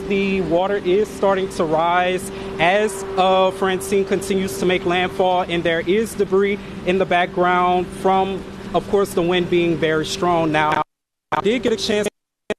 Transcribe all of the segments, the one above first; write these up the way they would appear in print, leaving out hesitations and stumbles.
the water is starting to rise as Francine continues to make landfall, and there is debris in the background from, of course, the wind being very strong. Now, I did get a chance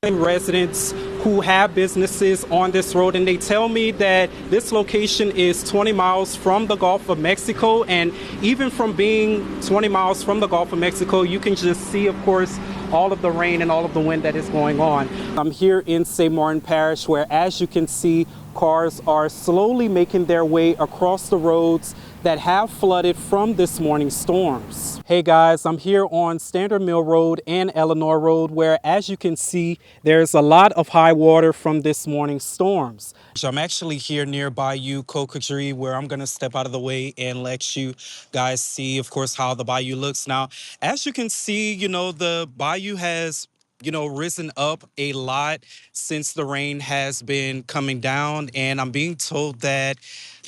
to meet residents who have businesses on this road, and they tell me that this location is 20 miles from the Gulf of Mexico, and even from being 20 miles from the Gulf of Mexico, you can just see, of course, all of the rain and all of the wind that is going on. I'm here in St. Martin Parish, where, as you can see, cars are slowly making their way across the roads that have flooded from this morning's storms. Hey guys, I'm here on Standard Mill Road and Eleanor Road, where, as you can see, there's a lot of high water from this morning's storms. I'm actually here near Bayou Cocodrie, where I'm gonna step out of the way and let you guys see, of course, how the bayou looks. Now, as you can see, the bayou has risen up a lot since the rain has been coming down, and I'm being told that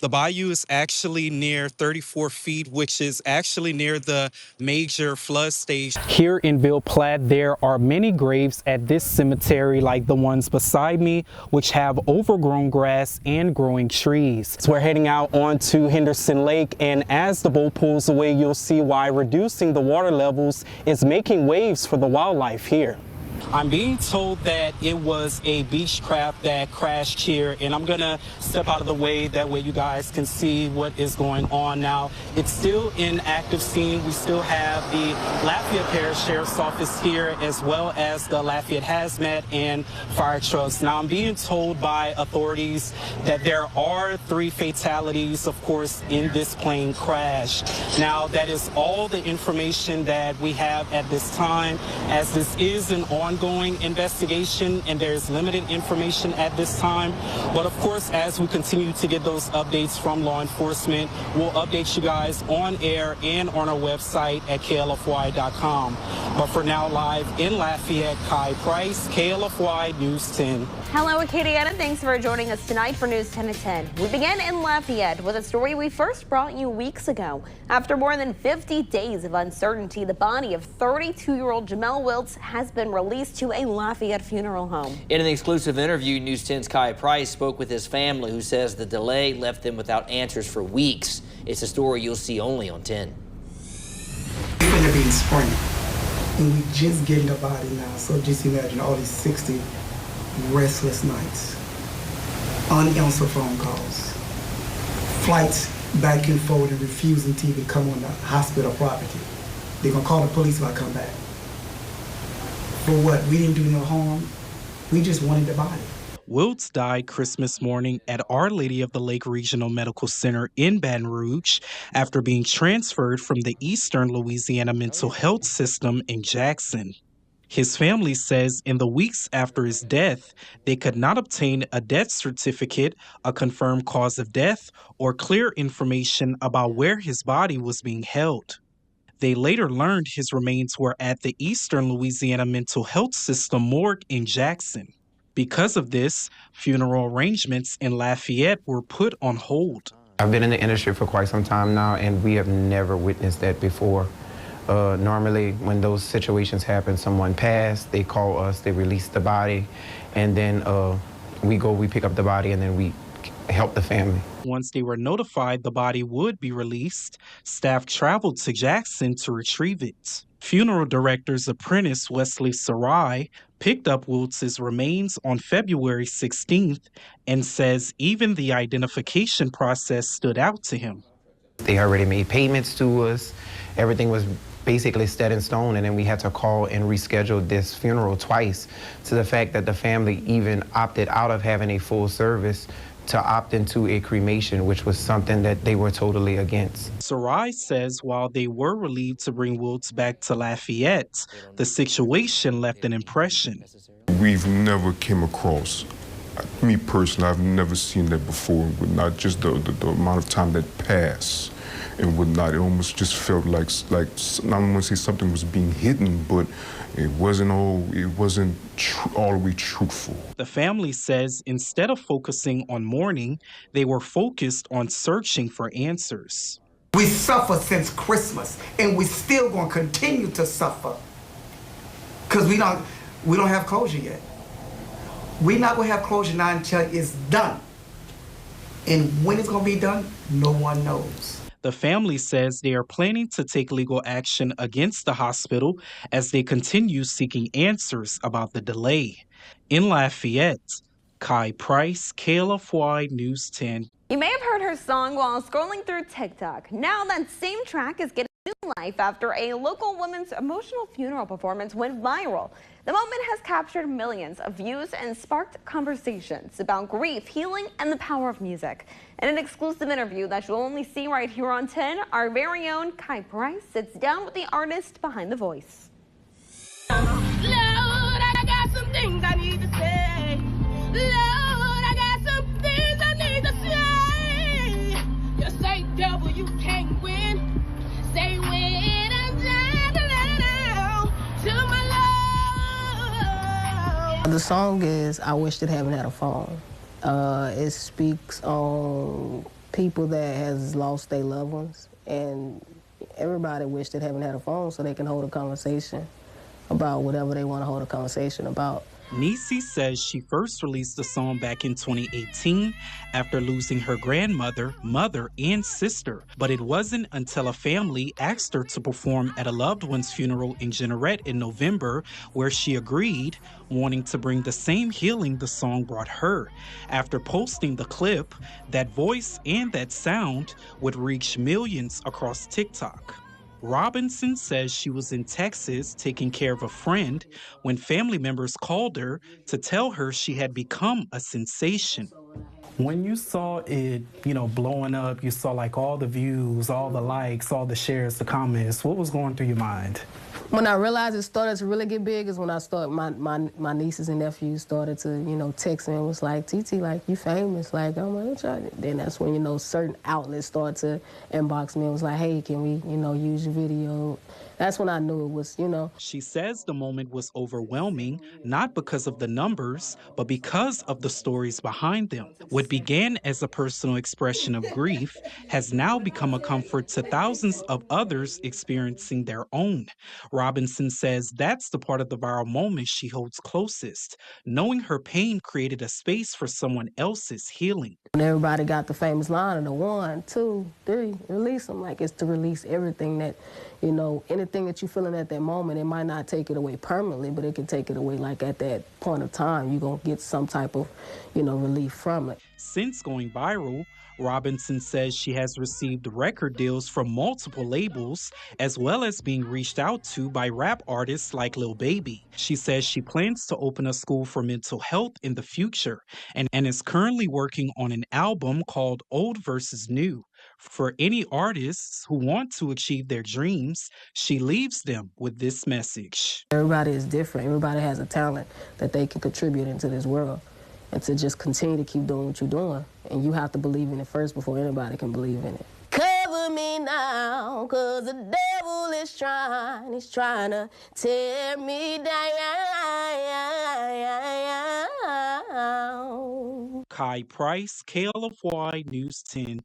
the bayou is actually near 34 feet, which is actually near the major flood stage. Here in Ville Platte, there are many graves at this cemetery, like the ones beside me, which have overgrown grass and growing trees. So we're heading out onto Henderson Lake, and as the boat pulls away, you'll see why reducing the water levels is making waves for the wildlife here. I'm being told that it was a Beechcraft that crashed here, and I'm gonna step out of the way, that way you guys can see what is going on. Now, it's still in active scene. We still have the Lafayette Parish Sheriff's Office here, as well as the Lafayette Hazmat and fire trucks. Now, I'm being told by authorities that there are 3 fatalities, of course, in this plane crash. Now, that is all the information that we have at this time, as this is an ongoing investigation and there's limited information at this time. But of course, as we continue to get those updates from law enforcement, we'll update you guys on air and on our website at klfy.com. But for now, live in Lafayette, Kai Price, KLFY News 10. Hello, Acadiana. Thanks for joining us tonight for News 10 at 10. We begin in Lafayette with a story we first brought you weeks ago. After more than 50 days of uncertainty, the body of 32-year-old Jamel Wiltz has been released to a Lafayette funeral home. In an exclusive interview, News 10's Kai Price spoke with his family, who says the delay left them without answers for weeks. It's a story you'll see only on 10. It's going to be in spring, and we just getting the body now. So just imagine all these 60 restless nights, unanswered phone calls, flights back and forth and refusing to even come on the hospital property. They're going to call the police if I come back. For what? We didn't do no harm. We just wanted the body. Wiltz died Christmas morning at Our Lady of the Lake Regional Medical Center in Baton Rouge after being transferred from the Eastern Louisiana Mental Health System in Jackson. His family says in the weeks after his death, they could not obtain a death certificate, a confirmed cause of death, or clear information about where his body was being held. They later learned his remains were at the Eastern Louisiana Mental Health System morgue in Jackson. Because of this, funeral arrangements in Lafayette were put on hold. I've been in the industry for quite some time now, and we have never witnessed that before. Normally, when those situations happen, someone passed, they call us, they release the body, and then we pick up the body, and then we help the family. Once they were notified the body would be released, staff traveled to Jackson to retrieve it. Funeral director's apprentice Wesley Sarai picked up Wiltz's remains on February 16th and says even the identification process stood out to him. They already made payments to us. Everything was basically set in stone, and then we had to call and reschedule this funeral twice, to the fact that the family even opted out of having a full service to opt into a cremation, which was something that they were totally against. Sarai says while they were relieved to bring Wiltz back to Lafayette, the situation left an impression. We've never came across, me personally, I've never seen that before, with not just the amount of time that passed and whatnot. It almost just felt like I don't want to say something was being hidden, but it wasn't all the way truthful. The family says instead of focusing on mourning, they were focused on searching for answers. We suffer since Christmas, and we still going to continue to suffer because we don't have closure yet. We're not going to have closure now until it's done. And when it's going to be done, no one knows. The family says they are planning to take legal action against the hospital as they continue seeking answers about the delay. In Lafayette, Kai Price, KLFY News 10. You may have heard her song while scrolling through TikTok. Now that same track is getting new life after a local woman's emotional funeral performance went viral. The moment has captured millions of views and sparked conversations about grief, healing, and the power of music. In an exclusive interview that you'll only see right here on 10, our very own Kai Price sits down with the artist behind the voice. Lord, I got some things I need to say. Lord, I got some things I need to say. Just say devil, you can't win. Say when I'm down to my love. The song is I Wish That Heaven Had a Phone. It speaks on people that has lost their loved ones, and everybody wish that heaven had a phone so they can hold a conversation about whatever they want to hold a conversation about. Niecy says she first released the song back in 2018 after losing her grandmother, mother, and sister. But it wasn't until a family asked her to perform at a loved one's funeral in Jeanerette in November where she agreed, wanting to bring the same healing the song brought her. After posting the clip, that voice and that sound would reach millions across TikTok. Robinson says she was in Texas taking care of a friend when family members called her to tell her she had become a sensation. When you saw it, blowing up, you saw like all the views, all the likes, all the shares, the comments, what was going through your mind? When I realized it started to really get big is when I started, my nieces and nephews started to, text me and was like, TT, like, you famous. Like, I'm like, then that's when, certain outlets started to inbox me and was like, hey, can we, use your video? That's when I knew it was, She says the moment was overwhelming, not because of the numbers, but because of the stories behind them. What began as a personal expression of grief has now become a comfort to thousands of others experiencing their own. Robinson says that's the part of the viral moment she holds closest, knowing her pain created a space for someone else's healing. And everybody got the famous line of the 1, 2, 3, release them. Like, it's to release everything that, anything that you're feeling at that moment. It might not take it away permanently, but it can take it away, like, at that point of time. You're going to get some type of, relief from it. Since going viral, Robinson says she has received record deals from multiple labels, as well as being reached out to by rap artists like Lil Baby. She says she plans to open a school for mental health in the future and is currently working on an album called Old versus New. For any artists who want to achieve their dreams, she leaves them with this message. Everybody is different. Everybody has a talent that they can contribute into this world. And to just continue to keep doing what you're doing. And you have to believe in it first before anybody can believe in it. Cover me now, 'cause the devil is trying to tear me down. Kai Price, KLFY News 10.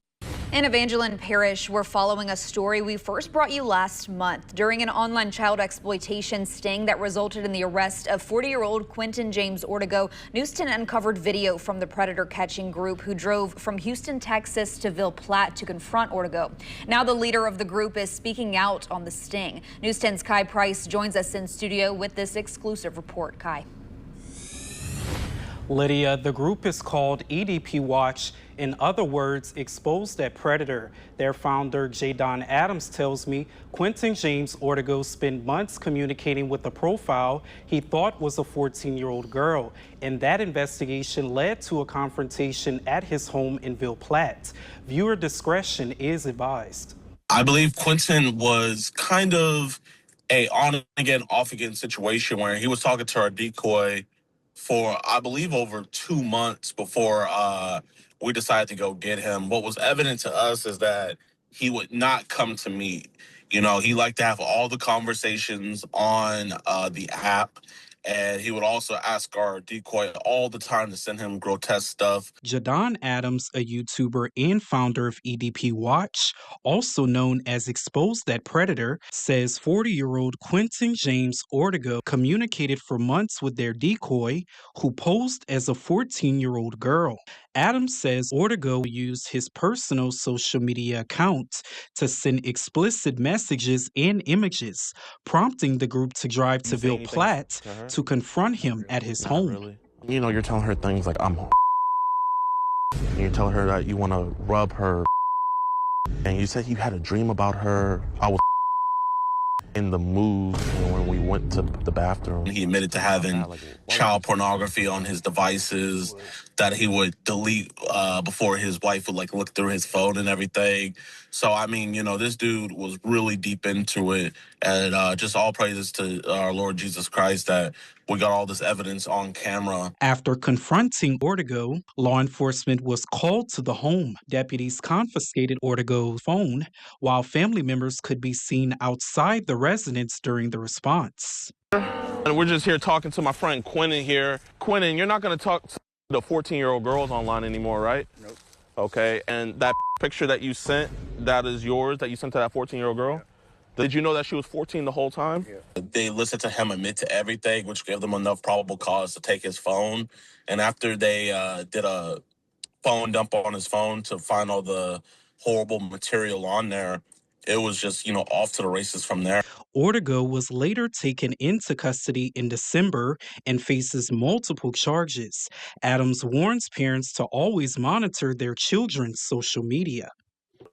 In Evangeline Parish, we're following a story we first brought you last month. During an online child exploitation sting that resulted in the arrest of 40-year-old Quentin James Ortego, News 10 uncovered video from the predator-catching group who drove from Houston, Texas to Ville Platte to confront Ortego. Now the leader of the group is speaking out on the sting. News 10's Kai Price joins us in studio with this exclusive report. Kai. Lydia, the group is called EDP Watch. In other words, Expose That Predator. Their founder, Jadon Adams, tells me Quentin James Ortego spent months communicating with a profile he thought was a 14-year-old girl. And that investigation led to a confrontation at his home in Ville Platte. Viewer discretion is advised. I believe Quentin was kind of a on-again, off-again situation where he was talking to our decoy for, I believe, over 2 months before we decided to go get him. What was evident to us is that he would not come to meet. He liked to have all the conversations on the app. And he would also ask our decoy all the time to send him grotesque stuff. Jadon Adams, a YouTuber and founder of EDP Watch, also known as Expose That Predator, says 40-year-old Quentin James Ortega communicated for months with their decoy, who posed as a 14-year-old girl. Adams says Ortega used his personal social media account to send explicit messages and images, prompting the group to drive to Ville Platte to confront him at his home. Really. You know, you're telling her things like, I'm and you're telling her that you want to rub her, and you said you had a dream about her. I was in the mood when we went to the bathroom. He admitted to having child pornography on his devices that he would delete before his wife would like look through his phone and everything. So, I mean, you know, this dude was really deep into it, and just all praises to our Lord Jesus Christ that we got all this evidence on camera. After confronting Ortega, law enforcement was called to the home. Deputies confiscated Ortega's phone, while family members could be seen outside the residence during the response. And we're just here talking to my friend Quentin here. Quentin, you're not going to talk to the 14-year-old girls online anymore, right? Nope. Okay, and that picture that you sent, that is yours, that you sent to that 14-year-old girl? Yeah. Did you know that she was 14 the whole time? Yeah. They listened to him admit to everything, which gave them enough probable cause to take his phone. And after they did a phone dump on his phone to find all the horrible material on there, it was just, you know, off to the races from there. Ortega was later taken into custody in December and faces multiple charges. Adams warns parents to always monitor their children's social media.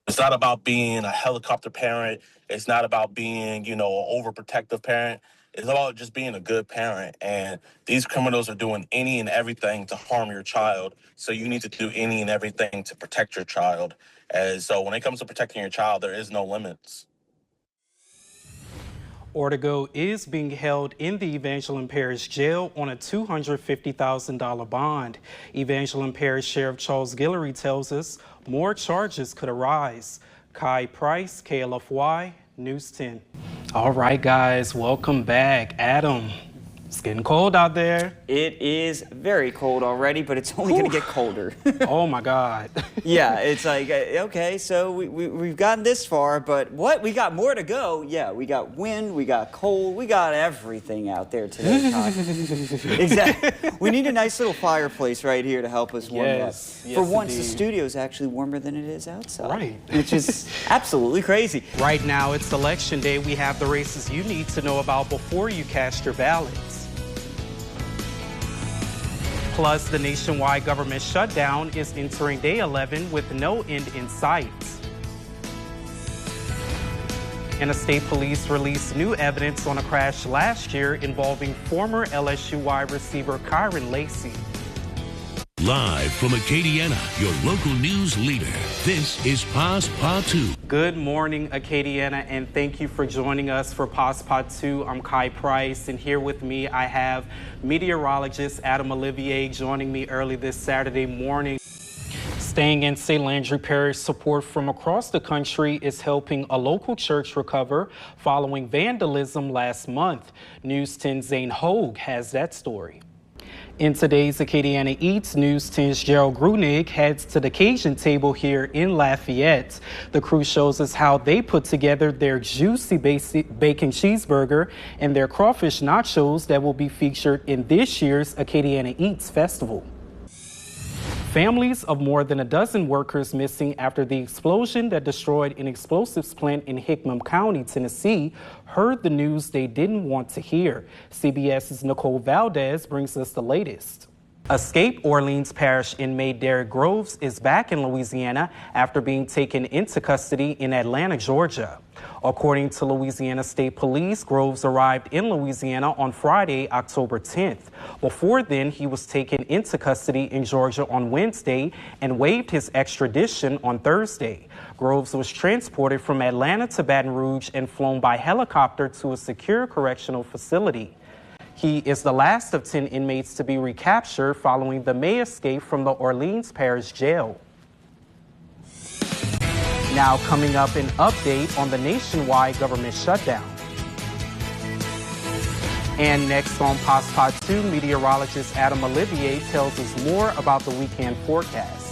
It's not about being a helicopter parent. It's not about being, you know, an overprotective parent. It's about just being a good parent. And these criminals are doing any and everything to harm your child. So you need to do any and everything to protect your child. And so when it comes to protecting your child, there is no limits. Ortega is being held in the Evangeline Parish Jail on a $250,000 bond. Evangeline Parish Sheriff Charles Guillory tells us more charges could arise. Kai Price, KLFY, News 10. All right, guys, welcome back. Adam, it's getting cold out there. It is very cold already, but it's only going to get colder. Oh, my God. Yeah, it's like, okay, so we've gotten this far, but what? We got more to go. Yeah, we got wind, we got cold, we got everything out there today, Kai. Exactly. We need a nice little fireplace right here to help us warm up. Yes, For once, indeed. the studio is actually warmer than it is outside. Right. Which is absolutely crazy. Right now, it's Election Day. We have the races you need to know about before you cast your ballots. Plus, the nationwide government shutdown is entering day 11 with no end in sight. And the state police released new evidence on a crash last year involving former LSU wide receiver Kyron Lacy. Live from Acadiana, your local news leader, this is Paz Pa 2. Good morning, Acadiana, and thank you for joining us for Paz Pa 2. I'm Kai Price, and here with me I have meteorologist Adam Olivier joining me early this Saturday morning. Staying in St. Landry Parish, support from across the country is helping a local church recover following vandalism last month. News 10's Zane Hogue has that story. In today's Acadiana Eats, News 10's Gerald Grunig heads to the Cajun table here in Lafayette. The crew shows us how they put together their juicy bacon cheeseburger and their crawfish nachos that will be featured in this year's Acadiana Eats Festival. Families of more than a dozen workers missing after the explosion that destroyed an explosives plant in Hickman County, Tennessee, heard the news they didn't want to hear. CBS's Nicole Valdez brings us the latest. Escaped Orleans Parish inmate Derek Groves is back in Louisiana after being taken into custody in Atlanta, Georgia. According to Louisiana State Police, Groves arrived in Louisiana on Friday, October 10th. Before then, he was taken into custody in Georgia on Wednesday and waived his extradition on Thursday. Groves was transported from Atlanta to Baton Rouge and flown by helicopter to a secure correctional facility. He is the last of 10 inmates to be recaptured following the May escape from the Orleans Parish Jail. Now coming up, an update on the nationwide government shutdown. And next on Past Pod 2, meteorologist Adam Olivier tells us more about the weekend forecast.